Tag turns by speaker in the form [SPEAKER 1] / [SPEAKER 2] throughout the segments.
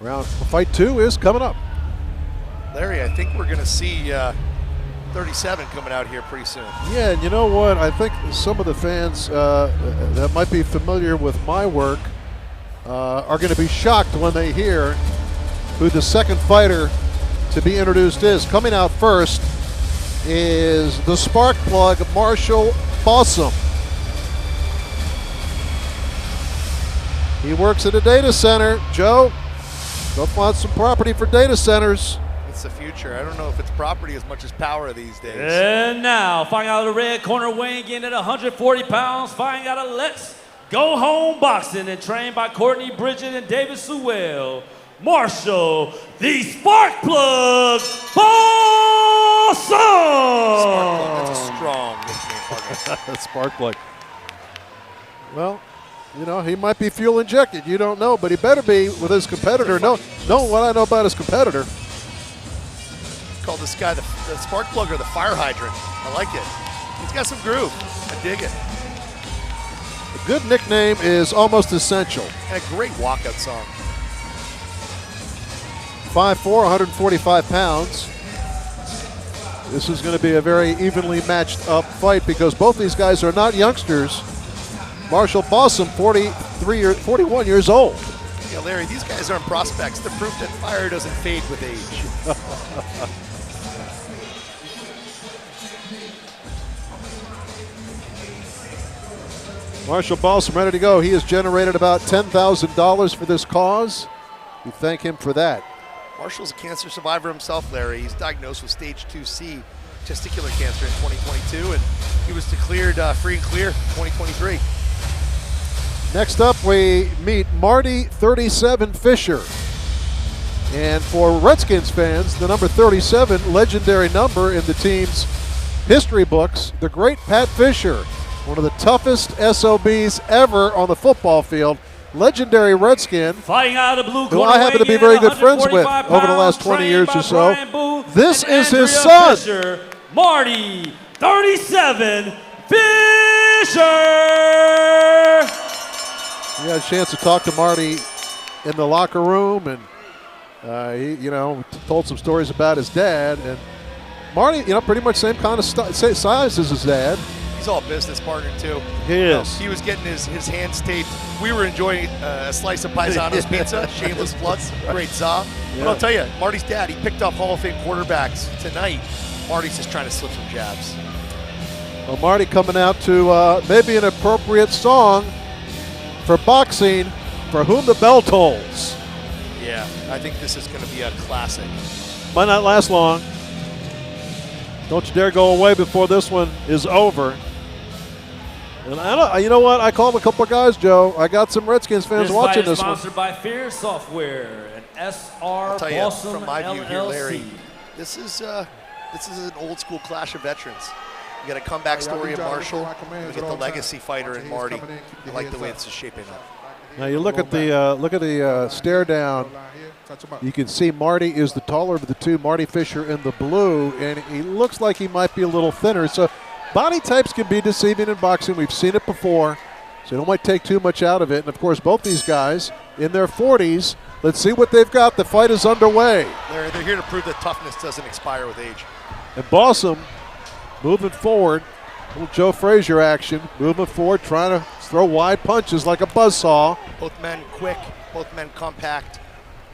[SPEAKER 1] Fight 2 is coming up.
[SPEAKER 2] Larry, I think we're going to see 37 coming out here pretty soon.
[SPEAKER 1] Yeah, and you know what? I think some of the fans that might be familiar with my work are going to be shocked when they hear who the second fighter to be introduced is. Coming out first is the spark plug, Marshall Bausum. He works at a data center. Joe, don't want some property for data centers.
[SPEAKER 2] It's the future. I don't know if it's property as much as power these days.
[SPEAKER 3] And now, fighting out of the red corner, weighing in at 140 pounds, fighting out of Let's Go Home Boxing and trained by Courtney Bridget and David Sewell, Marshall, the Spark Plug, Bausum!
[SPEAKER 2] Spark Plug, that's a strong nickname, partner.
[SPEAKER 1] Spark plug. Well, you know, he might be fuel injected. You don't know, but he better be with his competitor. Know what I know about his competitor.
[SPEAKER 2] Call this guy the spark plug or the fire hydrant. I like it. He's got some groove. I dig it.
[SPEAKER 1] A good nickname is almost essential.
[SPEAKER 2] And a great walkout song.
[SPEAKER 1] 5'4", 145 pounds. This is going to be a very evenly matched up fight because both these guys are not youngsters. Marshall Bausum, 41 years old.
[SPEAKER 2] Yeah, Larry, these guys aren't prospects. They're proof that fire doesn't fade with age.
[SPEAKER 1] Marshall Bausum ready to go. He has generated about $10,000 for this cause. We thank him for that.
[SPEAKER 2] Marshall's a cancer survivor himself, Larry. He's diagnosed with stage 2C testicular cancer in 2022, and he was declared free and clear in 2023.
[SPEAKER 1] Next up, we meet Marty 37 Fischer. And for Redskins fans, the number 37, legendary number in the team's history books, the great Pat Fischer, one of the toughest SOBs ever on the football field. Legendary Redskin,
[SPEAKER 3] fighting out of the blue
[SPEAKER 1] who
[SPEAKER 3] corner,
[SPEAKER 1] I happen to be very good friends with over the last 20 years or so. This is his son.
[SPEAKER 3] Fischer, Marty 37 Fischer.
[SPEAKER 1] We had a chance to talk to Marty in the locker room, and he, you know, told some stories about his dad. And Marty, you know, pretty much same kind of size as his dad.
[SPEAKER 2] He's all business partner too.
[SPEAKER 1] He is.
[SPEAKER 2] He was getting his hands taped. We were enjoying a slice of Paisano's pizza. Shameless plug. Great za.
[SPEAKER 1] Yeah.
[SPEAKER 2] But I'll tell you, Marty's dad, he picked up Hall of Fame quarterbacks tonight. Marty's just trying to slip some jabs.
[SPEAKER 1] Well, Marty coming out to maybe an appropriate song for boxing, For Whom the Bell Tolls.
[SPEAKER 2] Yeah, I think this is going to be a classic.
[SPEAKER 1] Might not last long. Don't you dare go away before this one is over. And I don't, you know what? I called a couple of guys, Joe. I got some Redskins fans watching this one.
[SPEAKER 3] Sponsored by Fear Software and SR Bausum
[SPEAKER 2] from my view here, Larry,
[SPEAKER 3] LLC.
[SPEAKER 2] this is an old school clash of veterans. You got a comeback story of Marshall. You get the legacy fighter in Marty. I like the way this is shaping up.
[SPEAKER 1] Now you look at the stare down. You can see Marty is the taller of the two. Marty Fischer in the blue, and he looks like he might be a little thinner. So body types can be deceiving in boxing. We've seen it before, so don't might take too much out of it. And of course, both these guys in their 40s. Let's see what they've got. The fight is underway.
[SPEAKER 2] They're here to prove that toughness doesn't expire with age.
[SPEAKER 1] And Bausum moving forward. Little Joe Frazier action. Moving forward, trying to throw wide punches like a buzzsaw.
[SPEAKER 2] Both men quick, both men compact.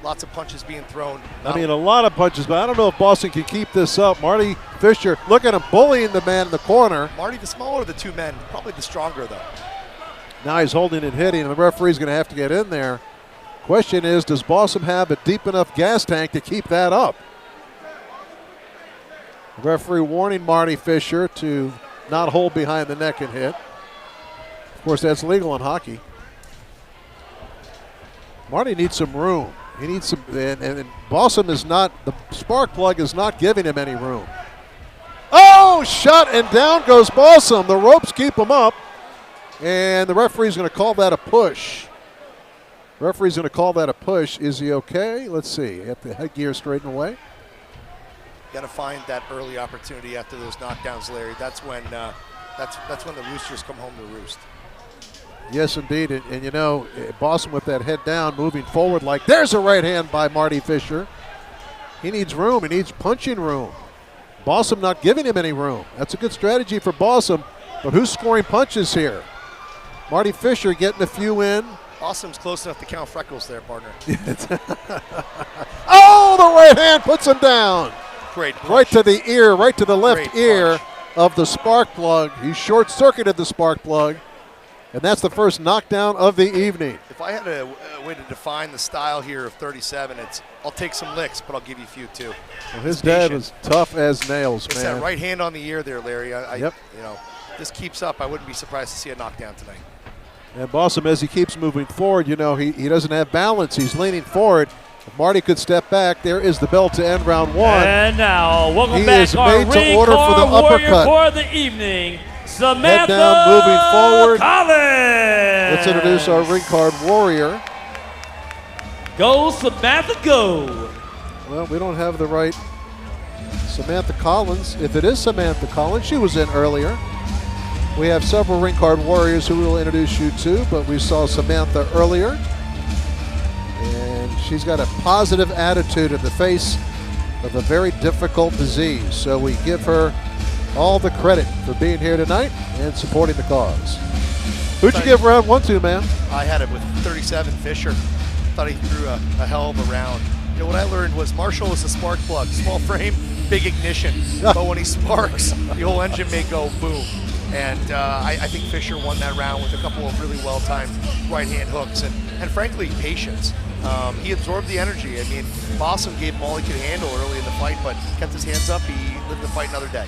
[SPEAKER 2] Lots of punches being thrown.
[SPEAKER 1] I mean, a lot of punches, but I don't know if Bausum can keep this up. Marty Fischer, look at him bullying the man in the corner.
[SPEAKER 2] Marty, the smaller of the two men, probably the stronger, though.
[SPEAKER 1] Now he's holding and hitting, and the referee's going to have to get in there. Question is, does Bausum have a deep enough gas tank to keep that up? The referee warning Marty Fischer to not hold behind the neck and hit. Of course, that's legal in hockey. Marty needs some room. He needs some, and Bausum is not, the spark plug is not giving him any room. Oh, shot, and down goes Bausum. The ropes keep him up, and the referee's going to call that a push. Referee's going to call that a push. Is he okay? Let's see. Have the headgear straightened away.
[SPEAKER 2] Got to find that early opportunity after those knockdowns, Larry. That's when the roosters come home to roost.
[SPEAKER 1] Yes, indeed. And you know, Bausum with that head down, moving forward like there's a right hand by Marty Fischer. He needs room. He needs punching room. Bausum not giving him any room. That's a good strategy for Bausum. But who's scoring punches here? Marty Fischer getting a few in.
[SPEAKER 2] Bausum's close enough to count freckles there, partner.
[SPEAKER 1] Oh, the right hand puts him down.
[SPEAKER 2] Great punch.
[SPEAKER 1] Right to the ear, right to the left
[SPEAKER 2] Great
[SPEAKER 1] ear
[SPEAKER 2] punch.
[SPEAKER 1] of the spark plug. He short-circuited the spark plug. And that's the first knockdown of the evening.
[SPEAKER 2] If I had a way to define the style here of 37, it's I'll take some licks, but I'll give you a few too.
[SPEAKER 1] Well, his dad was tough as nails,
[SPEAKER 2] it's
[SPEAKER 1] man.
[SPEAKER 2] that right hand on the ear there, Larry.
[SPEAKER 1] Yep.
[SPEAKER 2] You know, this keeps up, I wouldn't be surprised to see a knockdown tonight.
[SPEAKER 1] And Bausum, as he keeps moving forward, you know, he doesn't have balance. He's leaning forward. If Marty could step back, there is the bell to end round one.
[SPEAKER 3] And now, welcome
[SPEAKER 1] He
[SPEAKER 3] back
[SPEAKER 1] is
[SPEAKER 3] our
[SPEAKER 1] made to
[SPEAKER 3] ring
[SPEAKER 1] order for the
[SPEAKER 3] card warrior
[SPEAKER 1] uppercut.
[SPEAKER 3] for the evening, Samantha
[SPEAKER 1] Head down, moving forward.
[SPEAKER 3] Collins.
[SPEAKER 1] Let's introduce our ring card warrior.
[SPEAKER 3] Go, Samantha, go.
[SPEAKER 1] Well, we don't have the right Samantha Collins. If it is Samantha Collins, she was in earlier. We have several ring card warriors who we will introduce you to, but we saw Samantha earlier. And she's got a positive attitude in the face of a very difficult disease. So we give her all the credit for being here tonight and supporting the cause. Who'd you give round one to, man?
[SPEAKER 2] I had it with 37, Fischer. Thought he threw a hell of a round. You know, what I learned was Marshall is a spark plug. Small frame, big ignition. But when he sparks, the whole engine may go boom. And I think Fischer won that round with a couple of really well-timed right-hand hooks and frankly, patience. He absorbed the energy. I mean, Bausum gave him all he could handle early in the fight, but kept his hands up. He lived the fight another day.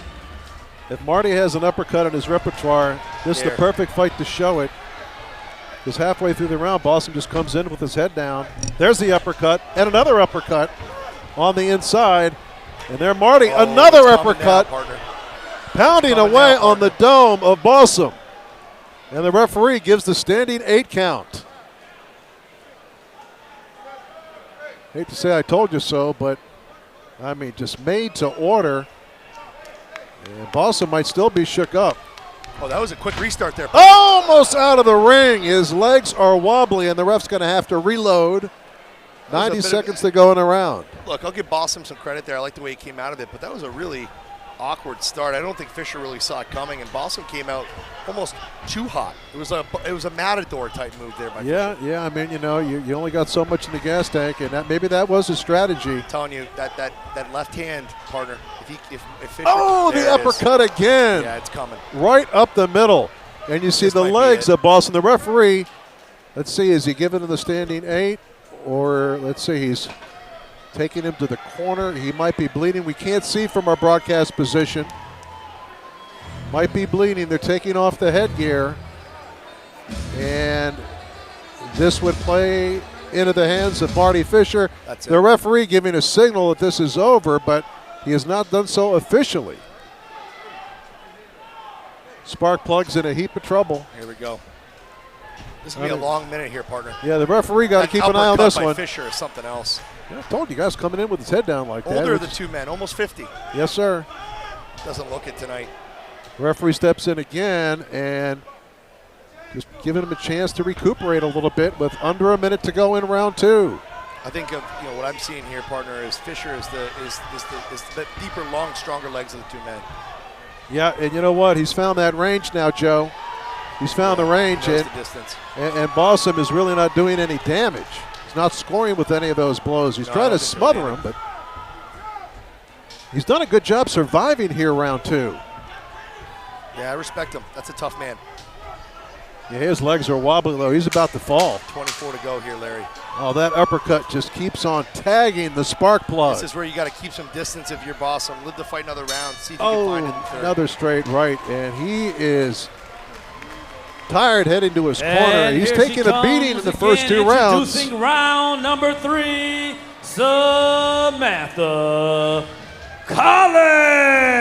[SPEAKER 1] If Marty has an uppercut in his repertoire, this is the perfect fight to show it. Because halfway through the round, Bausum just comes in with his head down. There's the uppercut, and another uppercut on the inside. And there Marty, another uppercut, pounding away on the dome of Bausum. And the referee gives the standing 8 count. Hate to say I told you so, but I mean, just made to order. And Bausum might still be shook up.
[SPEAKER 2] Oh, that was a quick restart there.
[SPEAKER 1] Almost out of the ring. His legs are wobbly, and the ref's going to have to reload. 90 seconds to go in a round.
[SPEAKER 2] Look, I'll give Bausum some credit there. I like the way he came out of it, but that was a really awkward start. I don't think Fischer really saw it coming, and Bausum came out almost too hot. It was a Matador type move there by Fischer.
[SPEAKER 1] Yeah. I mean, you know, you only got so much in the gas tank, and maybe that was his strategy.
[SPEAKER 2] I'm telling you, that left hand, partner. If Fischer,
[SPEAKER 1] the uppercut again.
[SPEAKER 2] Yeah, it's coming.
[SPEAKER 1] Right up the middle, and you see the legs of Bausum. The referee, let's see, is he giving him the standing 8, or let's see, he's taking him to the corner. He might be bleeding. We can't see from our broadcast position. Might be bleeding. They're taking off the headgear. And this would play into the hands of Marty Fischer.
[SPEAKER 2] That's it.
[SPEAKER 1] The referee giving a signal that this is over, but he has not done so officially. Spark Plug's in a heap of trouble.
[SPEAKER 2] Here we go. This is going to be a long minute here, partner.
[SPEAKER 1] Yeah, the referee got to keep an eye on this one.
[SPEAKER 2] Fischer is something else.
[SPEAKER 1] Yeah, I told you guys coming in with his head down like that.
[SPEAKER 2] Older of the two men, almost 50.
[SPEAKER 1] Yes, sir.
[SPEAKER 2] Doesn't look it tonight.
[SPEAKER 1] Referee steps in again and just giving him a chance to recuperate a little bit with under a minute to go in round 2.
[SPEAKER 2] I think what I'm seeing here, partner, is Fischer is the deeper, long, stronger legs of the two men.
[SPEAKER 1] Yeah, and you know what? He's found that range now, Joe. He's found the range,
[SPEAKER 2] the distance.
[SPEAKER 1] And Bausum is really not doing any damage. He's not scoring with any of those blows. He's trying to smother him, but he's done a good job surviving here round 2.
[SPEAKER 2] Yeah, I respect him. That's a tough man.
[SPEAKER 1] Yeah, his legs are wobbly, though. He's about to fall.
[SPEAKER 2] 24 to go here, Larry.
[SPEAKER 1] Oh, that uppercut just keeps on tagging the spark plug.
[SPEAKER 2] This is where you got to keep some distance if you're Bausum. Live the fight another round. See if you can find it in the third.
[SPEAKER 1] Another straight right, and he is tired heading to his corner. He's taking a beating in the first 2 rounds.
[SPEAKER 3] Introducing round number 3, Samantha Collins.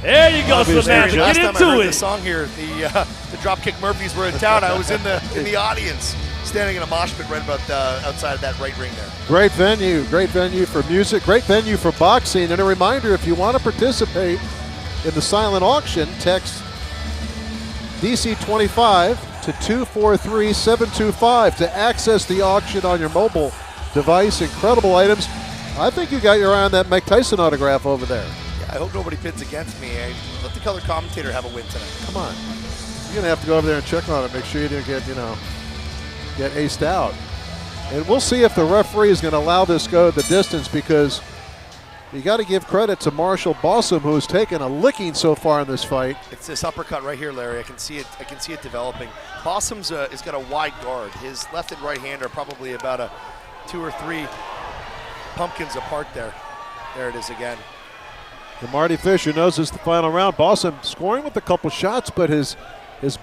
[SPEAKER 3] There you go, Samantha.
[SPEAKER 2] Last
[SPEAKER 3] Get
[SPEAKER 2] time I
[SPEAKER 3] into
[SPEAKER 2] heard
[SPEAKER 3] it.
[SPEAKER 2] the song here, the Dropkick Murphys were in town. I was in the audience. standing in a mosh pit right about outside of that right ring there.
[SPEAKER 1] Great venue for music, great venue for boxing. And a reminder, if you want to participate in the silent auction, text DC25 to 243-725 to access the auction on your mobile device. Incredible items. I think you got your eye on that Mike Tyson autograph over there.
[SPEAKER 2] Yeah, I hope nobody bids against me. Let the color commentator have a win tonight.
[SPEAKER 1] Come on. You're going to have to go over there and check on it, make sure you didn't get, get aced out. And we'll see if the referee is going to allow this go the distance, because you got to give credit to Marshall Bausum, who has taken a licking so far in this fight.
[SPEAKER 2] It's this uppercut right here, Larry. I can see it developing. Bausum's has got a wide guard. His left and right hand are probably about a 2 or 3 pumpkins apart there. There it is again.
[SPEAKER 1] And Marty Fischer knows it's the final round. Bausum scoring with a couple shots, but his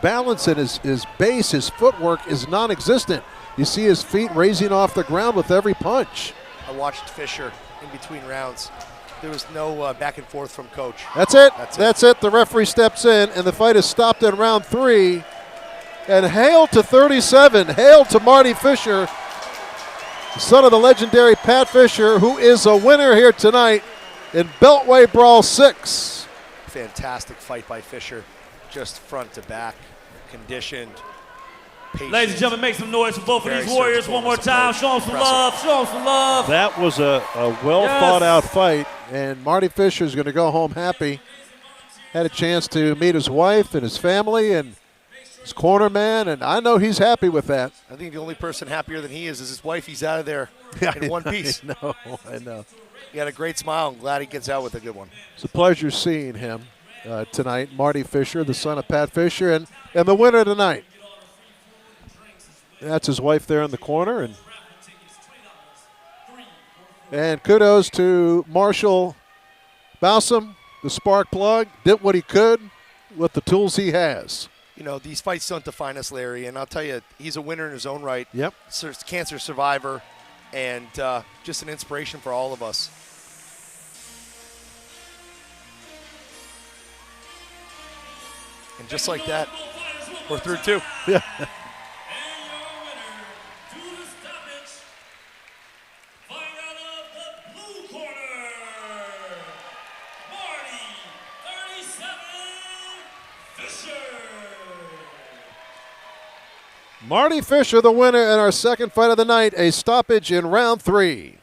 [SPEAKER 1] balance and his base, his footwork is non-existent. You see his feet raising off the ground with every punch.
[SPEAKER 2] I watched Fischer in between rounds. There was no back and forth from coach.
[SPEAKER 1] That's it. That's it. The referee steps in, and the fight is stopped in round 3. And hail to 37. Hail to Marty Fischer, son of the legendary Pat Fischer, who is a winner here tonight in Beltway Brawl VI.
[SPEAKER 2] Fantastic fight by Fischer, just front to back, conditioned, patient.
[SPEAKER 3] Ladies and gentlemen, make some noise for both of
[SPEAKER 2] Very
[SPEAKER 3] these warriors
[SPEAKER 2] surgical
[SPEAKER 3] one more
[SPEAKER 2] approach.
[SPEAKER 3] time. Show them some love. Show them some love.
[SPEAKER 1] That was a well-thought-out fight, and Marty Fischer is going to go home happy. Had a chance to meet his wife and his family and his corner man, and I know he's happy with that.
[SPEAKER 2] I think the only person happier than he is his wife. He's out of there in one piece.
[SPEAKER 1] I know.
[SPEAKER 2] He had a great smile. I'm glad he gets out with a good one.
[SPEAKER 1] It's a pleasure seeing him tonight. Marty Fischer, the son of Pat Fischer, and the winner tonight. That's his wife there in the corner. And kudos to Marshall Bausum, the spark plug. Did what he could with the tools he has.
[SPEAKER 2] These fights don't define us, Larry, and I'll tell you, he's a winner in his own right.
[SPEAKER 1] Yep.
[SPEAKER 2] Cancer survivor, and just an inspiration for all of us. And just like that, we're through 2.
[SPEAKER 1] Yeah. Marty Fischer, the winner in our second fight of the night, a stoppage in round 3.